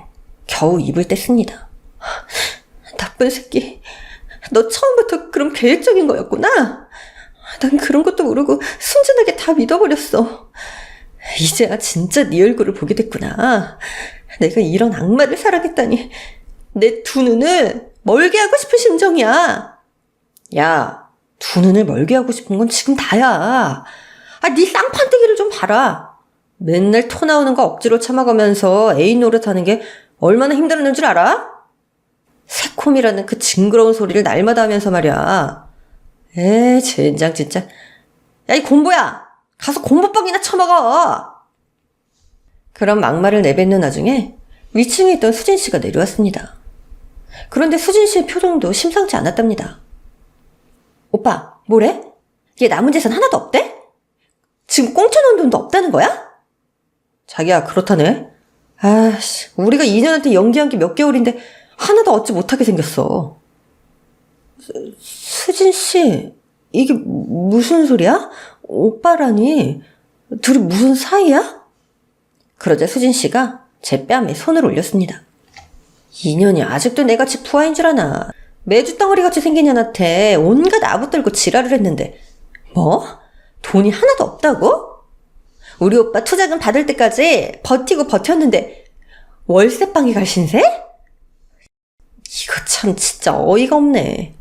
[SPEAKER 1] 겨우 입을 뗐습니다. 나쁜 새끼, 너 처음부터 그럼 계획적인 거였구나? 난 그런 것도 모르고 순진하게 다 믿어버렸어. 이제야 진짜 네 얼굴을 보게 됐구나. 내가 이런 악마를 사랑했다니. 내 두 눈을 멀게 하고 싶은 심정이야. 야, 두 눈을 멀게 하고 싶은 건 지금 다야. 네 쌍판대기를 좀 봐라. 맨날 토 나오는 거 억지로 참아가면서 애인 노릇하는 게 얼마나 힘들었는 줄 알아? 새콤이라는 그 징그러운 소리를 날마다 하면서 말이야. 젠장 진짜. 야, 이 곰보야, 가서 곰보빵이나 처먹어. 그런 막말을 내뱉는 와중에 위층에 있던 수진 씨가 내려왔습니다. 그런데 수진 씨의 표정도 심상치 않았답니다. 오빠, 뭐래? 얘 남은 재산 하나도 없대? 지금 꽁쳐놓은 돈도 없다는 거야? 자기야, 그렇다네. 우리가 2년한테 연기한 게 몇 개월인데 하나도 얻지 못하게 생겼어. 수진 씨, 이게 무슨 소리야? 오빠라니? 둘이 무슨 사이야? 그러자 수진 씨가 제 뺨에 손을 올렸습니다. 2년이 아직도 내같이 부하인 줄 아나. 매주 덩어리같이 생긴 년한테 온갖 아부떨고 지랄을 했는데 뭐? 돈이 하나도 없다고? 우리 오빠 투자금 받을 때까지 버티고 버텼는데 월세방에 갈 신세? 이거 참 진짜 어이가 없네.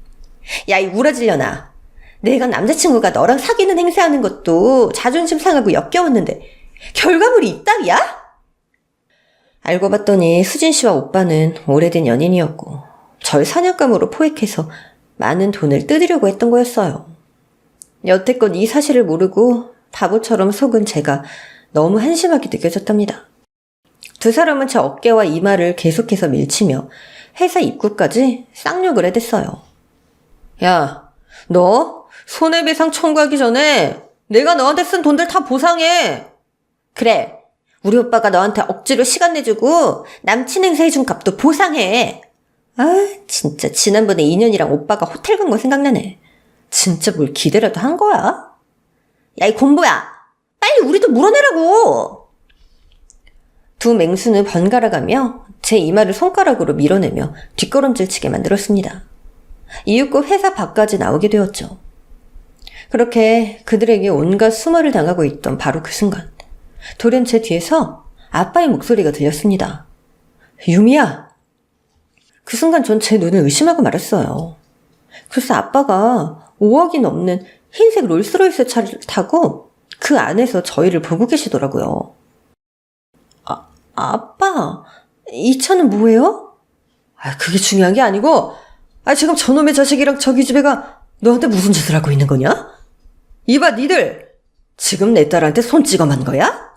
[SPEAKER 1] 야, 이 우라질려나. 내가 남자친구가 너랑 사귀는 행세하는 것도 자존심 상하고 역겨웠는데 결과물이 이따위야? 알고 봤더니 수진 씨와 오빠는 오래된 연인이었고 절 사냥감으로 포획해서 많은 돈을 뜯으려고 했던 거였어요. 여태껏 이 사실을 모르고 바보처럼 속은 제가 너무 한심하게 느껴졌답니다. 두 사람은 제 어깨와 이마를 계속해서 밀치며 회사 입구까지 쌍욕을 해댔어요. 야, 너 손해배상 청구하기 전에 내가 너한테 쓴 돈들 다 보상해. 그래, 우리 오빠가 너한테 억지로 시간 내주고 남친 행사해준 값도 보상해. 진짜 지난번에 2년이랑 오빠가 호텔 간 거 생각나네. 진짜 뭘 기대라도 한 거야? 야, 이 곰보야, 빨리 우리도 물어내라고. 두 맹수는 번갈아가며 제 이마를 손가락으로 밀어내며 뒷걸음질 치게 만들었습니다. 이윽고 회사 밖까지 나오게 되었죠. 그렇게 그들에게 온갖 수모를 당하고 있던 바로 그 순간 돌연 제 뒤에서 아빠의 목소리가 들렸습니다. 유미야. 그 순간 전 제 눈을 의심하고 말았어요. 글쎄 아빠가 5억이 넘는 흰색 롤스로이스 차를 타고 그 안에서 저희를 보고 계시더라고요. 아빠, 이 차는 뭐예요? 그게 중요한 게 아니고, 지금 저놈의 자식이랑 저기 집애가 너한테 무슨 짓을 하고 있는 거냐? 이봐, 니들! 지금 내 딸한테 손 찍어만 거야?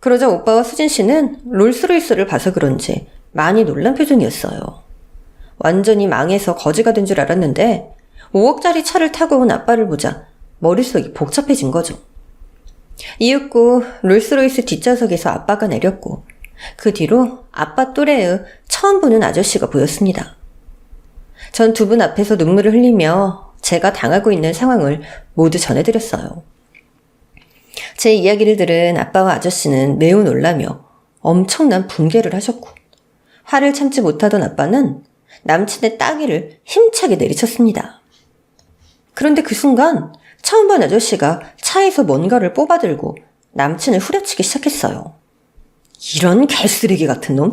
[SPEAKER 1] 그러자 오빠와 수진 씨는 롤스로이스를 봐서 그런지 많이 놀란 표정이었어요. 완전히 망해서 거지가 된 줄 알았는데 5억짜리 차를 타고 온 아빠를 보자 머릿속이 복잡해진 거죠. 이윽고 롤스로이스 뒷좌석에서 아빠가 내렸고 그 뒤로 아빠 또래의 처음 보는 아저씨가 보였습니다. 전 두 분 앞에서 눈물을 흘리며 제가 당하고 있는 상황을 모두 전해드렸어요. 제 이야기를 들은 아빠와 아저씨는 매우 놀라며 엄청난 분개를 하셨고 화를 참지 못하던 아빠는 남친의 따귀를 힘차게 내리쳤습니다. 그런데 그 순간 처음 본 아저씨가 차에서 뭔가를 뽑아들고 남친을 후려치기 시작했어요. 이런 개쓰레기 같은 놈,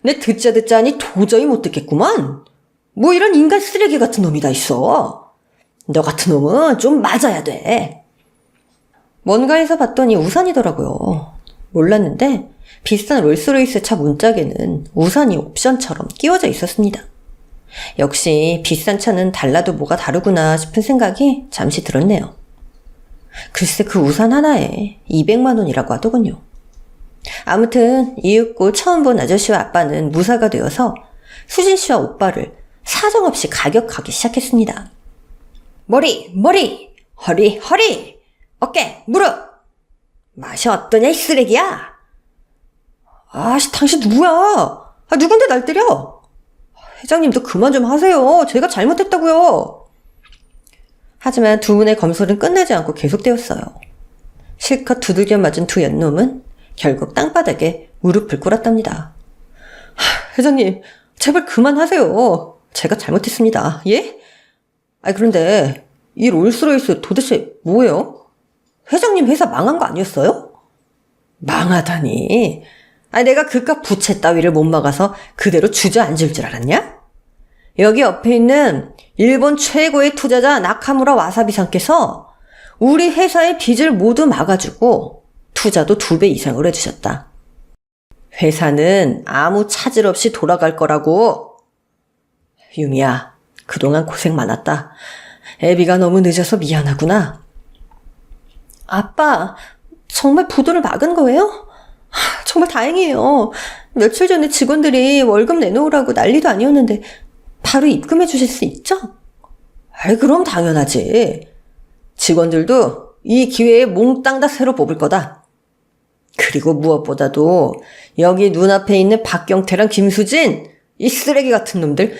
[SPEAKER 1] 내 듣자 하니 도저히 못 듣겠구만. 뭐 이런 인간 쓰레기 같은 놈이 다 있어. 너 같은 놈은 좀 맞아야 돼. 뭔가에서 봤더니 우산이더라고요. 몰랐는데 비싼 롤스로이스 차 문짝에는 우산이 옵션처럼 끼워져 있었습니다. 역시 비싼 차는 달라도 뭐가 다르구나 싶은 생각이 잠시 들었네요. 글쎄 그 우산 하나에 200만 원이라고 하더군요. 아무튼 이윽고 처음 본 아저씨와 아빠는 무사가 되어서 수진 씨와 오빠를 사정없이 가격하기 시작했습니다. 머리, 허리, 어깨, 무릎. 맛이 어떠냐 이 쓰레기야. 아씨, 당신 누구야? 누군데 날 때려? 회장님도 그만 좀 하세요. 제가 잘못했다고요. 하지만 두 분의 검술은 끝나지 않고 계속되었어요. 실컷 두들겨 맞은 두 연놈은 결국 땅바닥에 무릎을 꿇었답니다. 회장님, 제발 그만하세요. 제가 잘못했습니다. 예? 그런데 이 롤스로이스 도대체 뭐예요? 회장님 회사 망한 거 아니었어요? 망하다니. 내가 그깟 부채 따위를 못 막아서 그대로 주저앉을 줄 알았냐? 여기 옆에 있는 일본 최고의 투자자 나카무라 와사비상께서 우리 회사의 빚을 모두 막아주고 투자도 2배 이상을 해주셨다. 회사는 아무 차질 없이 돌아갈 거라고. 유미야, 그동안 고생 많았다. 애비가 너무 늦어서 미안하구나. 아빠, 정말 부도를 막은 거예요? 정말 다행이에요. 며칠 전에 직원들이 월급 내놓으라고 난리도 아니었는데 바로 입금해 주실 수 있죠? 그럼 당연하지. 직원들도 이 기회에 몽땅 다 새로 뽑을 거다. 그리고 무엇보다도 여기 눈앞에 있는 박경태랑 김수진, 이 쓰레기 같은 놈들,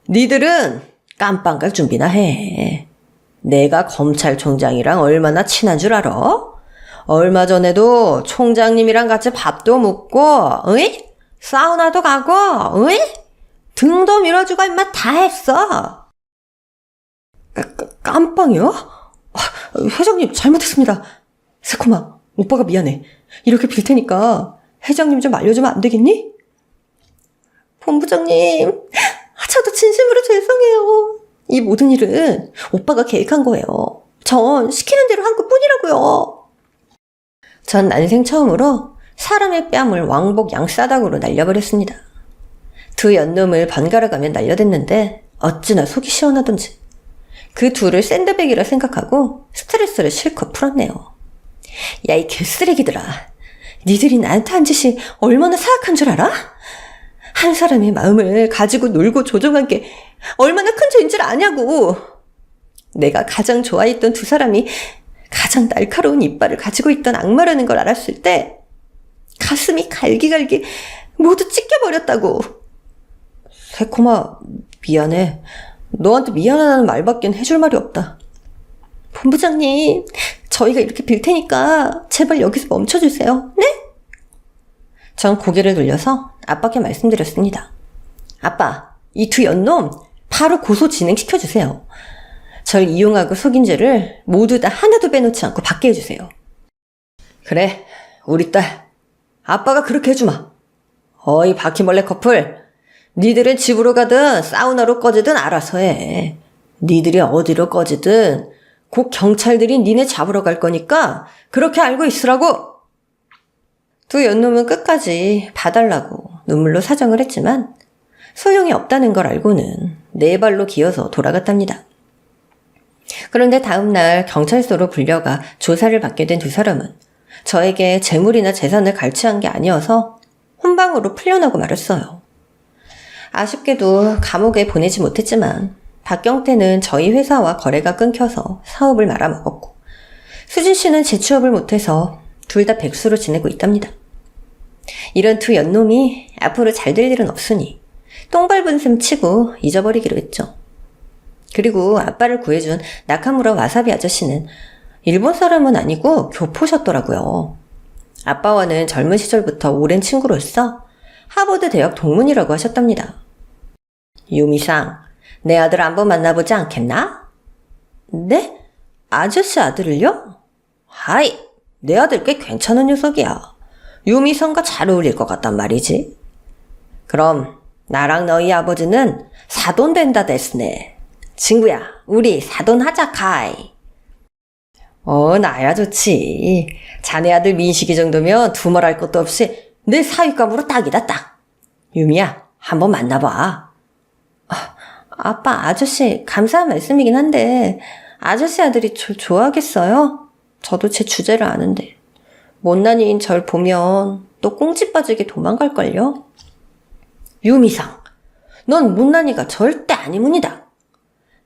[SPEAKER 1] 니들은 깜빵 갈 준비나 해. 내가 검찰총장이랑 얼마나 친한 줄 알아? 얼마 전에도 총장님이랑 같이 밥도 먹고, 으이? 사우나도 가고, 으이? 등도 밀어주고 임마 다 했어. 깜빵이요? 회장님 잘못했습니다. 새콤아, 오빠가 미안해. 이렇게 빌 테니까 회장님 좀 알려주면 안 되겠니? 본부장님, 저도 진심으로 죄송해요. 이 모든 일은 오빠가 계획한 거예요. 전 시키는 대로 한 것뿐이라고요. 전 난생 처음으로 사람의 뺨을 왕복 양싸닥으로 날려버렸습니다. 두 연놈을 번갈아 가며 날려댔는데 어찌나 속이 시원하던지 그 둘을 샌드백이라 생각하고 스트레스를 실컷 풀었네요. 야, 이 개쓰레기들아. 니들이 나한테 한 짓이 얼마나 사악한 줄 알아? 한 사람의 마음을 가지고 놀고 조종한 게 얼마나 큰 죄인 줄 아냐고. 내가 가장 좋아했던 두 사람이 가장 날카로운 이빨을 가지고 있던 악마라는 걸 알았을 때 가슴이 갈기갈기 모두 찢겨버렸다고. 새콤아, 미안해. 너한테 미안하다는 말밖엔 해줄 말이 없다. 본부장님, 저희가 이렇게 빌 테니까 제발 여기서 멈춰주세요. 네? 전 고개를 돌려서 아빠께 말씀드렸습니다. 아빠, 이 두 연놈 바로 고소 진행시켜주세요. 절 이용하고 속인 죄를 모두 다 하나도 빼놓지 않고 받게 해주세요. 그래, 우리 딸. 아빠가 그렇게 해주마. 어이 바퀴벌레 커플. 니들은 집으로 가든 사우나로 꺼지든 알아서 해. 니들이 어디로 꺼지든 곧 경찰들이 니네 잡으러 갈 거니까 그렇게 알고 있으라고. 두 연놈은 끝까지 봐달라고 눈물로 사정을 했지만 소용이 없다는 걸 알고는 네 발로 기어서 돌아갔답니다. 그런데 다음날 경찰서로 불려가 조사를 받게 된 두 사람은 저에게 재물이나 재산을 갈취한 게 아니어서 혼방으로 풀려나고 말았어요. 아쉽게도 감옥에 보내지 못했지만 박경태는 저희 회사와 거래가 끊겨서 사업을 말아먹었고 수진 씨는 재취업을 못해서 둘 다 백수로 지내고 있답니다. 이런 두 연놈이 앞으로 잘 될 일은 없으니 똥 밟은 셈 치고 잊어버리기로 했죠. 그리고 아빠를 구해준 나카무라 와사비 아저씨는 일본 사람은 아니고 교포셨더라고요. 아빠와는 젊은 시절부터 오랜 친구로서 하버드 대학 동문이라고 하셨답니다. 유미상, 내 아들 한번 만나보지 않겠나? 네? 아저씨 아들을요? 하이, 내 아들 꽤 괜찮은 녀석이야. 유미상과 잘 어울릴 것 같단 말이지. 그럼 나랑 너희 아버지는 사돈 된다 됐으네. 친구야, 우리 사돈하자 카이. 나야 좋지. 자네 아들 민식이 정도면 두말할 것도 없이 내 사윗감으로 딱이다 딱. 유미야, 한번 만나봐. 아빠, 아저씨 감사한 말씀이긴 한데 아저씨 아들이 절 좋아하겠어요? 저도 제 주제를 아는데 못난이인 절 보면 또 꽁지 빠지게 도망갈걸요? 유미상, 넌 못난이가 절대 아니문이다.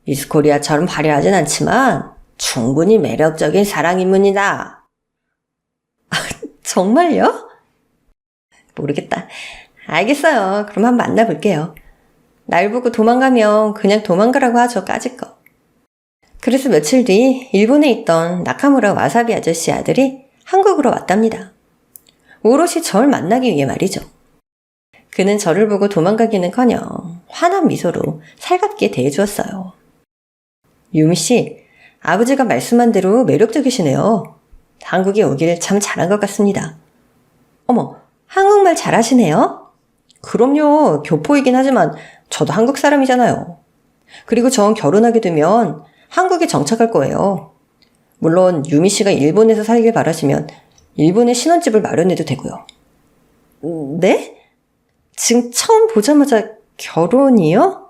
[SPEAKER 1] 미스코리아처럼 화려하진 않지만 충분히 매력적인 사랑인문이다. 정말요? 모르겠다. 알겠어요. 그럼 한번 만나볼게요. 날 보고 도망가면 그냥 도망가라고 하죠, 까짓 거. 그래서 며칠 뒤 일본에 있던 나카무라 와사비 아저씨 아들이 한국으로 왔답니다. 오롯이 절 만나기 위해 말이죠. 그는 저를 보고 도망가기는커녕 환한 미소로 살갑게 대해주었어요. 유미씨, 아버지가 말씀한 대로 매력적이시네요. 한국에 오길 참 잘한 것 같습니다. 어머, 한국말 잘하시네요? 그럼요, 교포이긴 하지만 저도 한국 사람이잖아요. 그리고 전 결혼하게 되면 한국에 정착할 거예요. 물론 유미씨가 일본에서 살길 바라시면 일본에 신혼집을 마련해도 되고요. 네? 지금 처음 보자마자 결혼이요?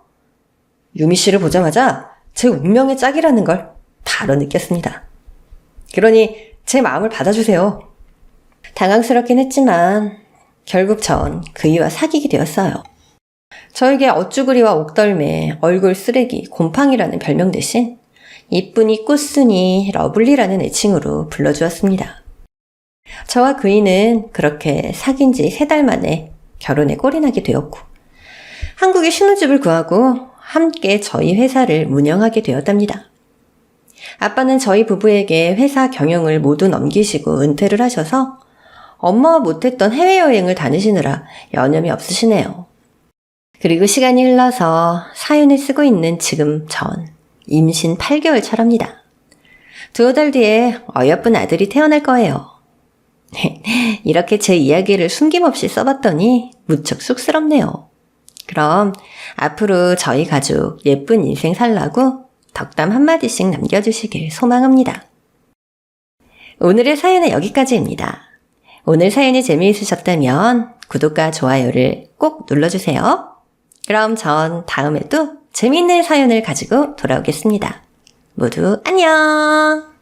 [SPEAKER 1] 유미씨를 보자마자 제 운명의 짝이라는 걸 바로 느꼈습니다. 그러니 제 마음을 받아주세요. 당황스럽긴 했지만 결국 전 그이와 사귀게 되었어요. 저에게 어쭈구리와 옥덜매, 얼굴 쓰레기, 곰팡이라는 별명 대신 이쁜이, 꽃순이, 러블리라는 애칭으로 불러주었습니다. 저와 그이는 그렇게 사귄 지 3달 만에 결혼에 꼴이 나게 되었고 한국에 신혼집을 구하고 함께 저희 회사를 운영하게 되었답니다. 아빠는 저희 부부에게 회사 경영을 모두 넘기시고 은퇴를 하셔서 엄마와 못했던 해외여행을 다니시느라 여념이 없으시네요. 그리고 시간이 흘러서 사연을 쓰고 있는 지금 전 임신 8개월 차랍니다. 2달 뒤에 어여쁜 아들이 태어날 거예요. 이렇게 제 이야기를 숨김없이 써봤더니 무척 쑥스럽네요. 그럼 앞으로 저희 가족 예쁜 인생 살라고 덕담 한마디씩 남겨주시길 소망합니다. 오늘의 사연은 여기까지입니다. 오늘 사연이 재미있으셨다면 구독과 좋아요를 꼭 눌러주세요. 그럼 전 다음에도 재미있는 사연을 가지고 돌아오겠습니다. 모두 안녕!